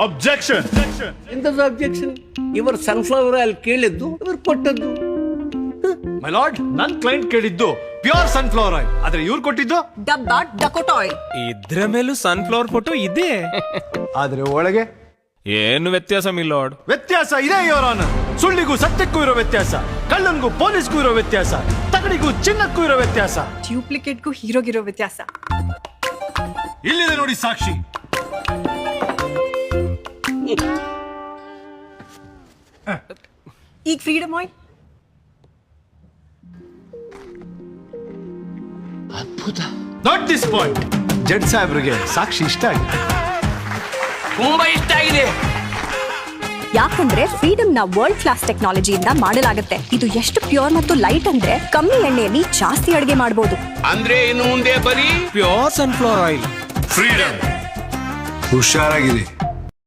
Objection. ಎಂತದ್ದು objection? ಇವರು sunflower oil ಕೇಳಿದ್ದು, ಇವರು ಕೊಟ್ಟದ್ದು. ಮೈ ಲಾರ್ಡ್, ನನ್ ಕ್ಲೈಂಟ್ ಕೇಳಿದ್ದು ಪ್ಯೂರ್ ಸನ್ಫ್ಲವರ್ ಆಯಿಲ್, ಆದ್ರೆ ಇವ್ರು ಕೊಟ್ಟಿದ್ದು ಡಬ್ಬಾ ಡಕೋಟಾ ಆಯಿಲ್. ಇದ್ರ ಮೇಲೂ ಸನ್ಫ್ಲವರ್ ಫೋಟೋ ಇದೆ, ಆದ್ರೆ ಒಳಗೆ ಏನು ವ್ಯತ್ಯಾಸ ಮಿಲಾರ್ಡ್. ವ್ಯತ್ಯಾಸ ಇದೆ ಯುವರ್ ಆನರ್. ಸುಳ್ಳಿಗೂ ಸತ್ಯಕ್ಕೂ ಇರೋ ವ್ಯತ್ಯಾಸ, ಕಳ್ಳನ್ಗೂ ಪೊಲೀಸ್ಗೂ ಇರೋ ವ್ಯತ್ಯಾಸ, ತಗಡಿಗೂ ಚಿನ್ನಕ್ಕೂ ಇರೋ ವ್ಯತ್ಯಾಸ, ಡ್ಯೂಪ್ಲಿಕೇಟ್ಗೂ ಹೀರೋಗಿರೋ ವ್ಯತ್ಯಾಸ. ಇಲ್ಲಿದೆ ನೋಡಿ ಸಾಕ್ಷಿ. ಈಗ freedom oil. Not this point. Judge ಸಾಹೇಬ್ರಿಗೆ ಸಾಕ್ಷಿ ಇಷ್ಟ ಆಗಿದೆ. ತುಂಬಾ ಇಷ್ಟ ಆಗಿದೆ. ಯಾಕಂದ್ರೆ ಫ್ರೀಡಮ್ ನ ವರ್ಲ್ಡ್ ಕ್ಲಾಸ್ ಟೆಕ್ನಾಲಜಿಯಿಂದ ಮಾಡಲಾಗುತ್ತೆ. ಇದು ಎಷ್ಟು ಪ್ಯೂರ್ ಮತ್ತು ಲೈಟ್ ಅಂದ್ರೆ ಕಮ್ಮಿ ಎಣ್ಣೆಯಲ್ಲಿ ಜಾಸ್ತಿ ಅಡುಗೆ ಮಾಡಬಹುದು. ಅಂದ್ರೆ ಇನ್ನು ಮುಂದೆ ಬರೀ ಪ್ಯೂರ್ ಸನ್ಫ್ಲವರ್ ಆಯಿಲ್. ಫ್ರೀಡಮ್. ಹುಷಾರಾಗಿರಿ.